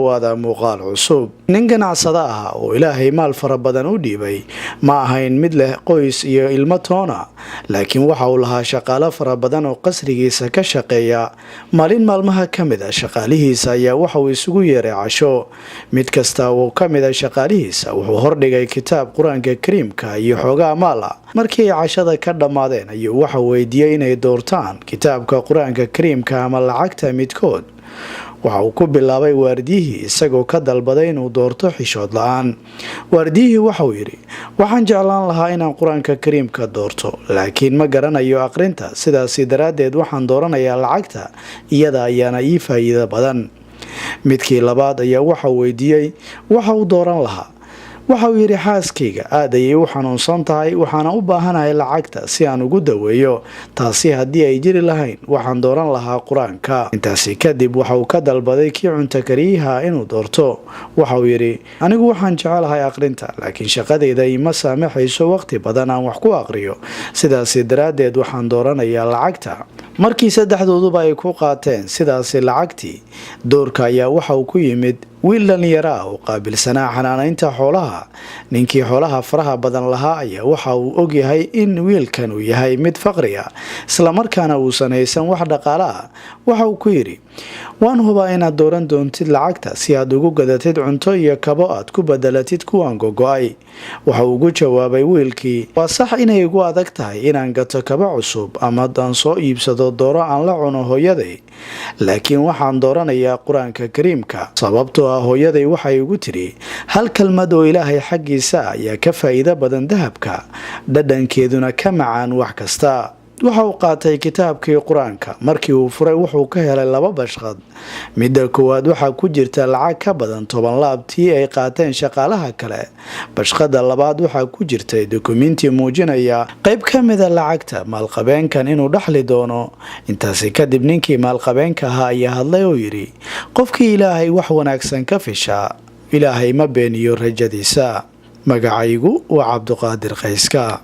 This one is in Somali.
waada muuqaal cusub. nin ganacsada ah oo ilaahay maal fara badan u dhiibay ma ahayn mid leh qoys iyo ilmo toona, laakiin waxa uu lahaa shaqaale fara badan oo qasrigiisa ka shaqeeya. maalin maalmaha ka mid a shaqaalihiisa ayaa waxa uu isugu yeeray casho. mid kasta oo ka mid a shaqaalihiisa wuxuu hordhigay kitaab qur-aanka kariimka iyo xoogaa maal ah. markii ay cashada ka dhammaadeen ayuu waxa weydiiyey inay doortaan kitaabka qur-aanka kariimka ama lacagta midkood. waxa uu ku bilaabay waardiyihii isagoo ka dalbaday inuu doorto xishood la-aan. waardiyihii waxauu yidhi, waxaan jeclaan lahaa inaan qur-aanka kariimka doorto, laakiin ma garanayo aqrinta, sidaasi daraaddeed waxaan dooranayaa lacagta, iyada ayaana ii faa'iido badan. midkii labaad ayaa waxauu weydiiyey waxa uu dooran lahaa. waxa uu yidhi, xaaskayga aad ayay u xanuunsan tahay, waxaana u baahanahay lacagta si aan ugu daweeyo, taasi haddii ay jiri lahayn waxaan dooran lahaa qur-aanka. intaasi kadib waxa uu ka dalbaday kii cunto kariyaha inuu doorto. waxa uu yidhi, anigu waxaan jecelahay aqrinta, laakiin shaqadayda ima saamaxayso waqti badan aan wax ku aqriyo, sidaasi daraaddeed waxaan dooranayaa lacagta. markii saddexdooduba ay ku qaateen sidaasi lacagtii, doorka ayaa waxa uu ku yimid wiil dhalinyaro ah oo qaabilsanaa xanaanaynta xoolaha. ninkii xoolaha faraha badan lahaa ayaa waxa uu ogyahay in wiilkan uu yahay mid faqri ah, islamarkaana uusan haysan wax dhaqaale ah. waxa uu ku yidhi, waan hubaa inaad dooran doontid lacagta si aad ugu gadatid cunto iyo kabo aad ku bedelatid kuwan gogo-ay. waxa uu ugu jawaabay wiilkii, waa sax inay igu adag tahay inaan gato kabo cusub ama aan soo iibsado dooro aan la cuno hooyaday, laakiin waxaan dooranayaa qur-aanka kariimka. sababtoo ah hooyaday waxay igu tidhi, hal kelmad oo ilaahay xaggiisa ayaa ka faa'iido badan dahabka, dhadhankeeduna ka macaan wax kasta. waxa uu qaatay kitaabkii qur-aanka. markii uu furay wuxuu ka helay 2 bashqad. midda koowaad waxaa ku jirta lacag ka badan 10 laab tii ay qaateen shaqaalaha kale. bashqada labaad waxaa ku jirtay dukumiinti muujinaya qayb ka mida lacagta maalqabeenkan inuu dhaxli doono. intaasi kadib ninkii maalqabeenka ahaa ayaa hadlay oo yidhi, qofkii ilaahay wax wanaagsan ka fishaa, ilaahay ma beeniyo rajadiisa. magacaygu waa Cabduqaadir Qayska.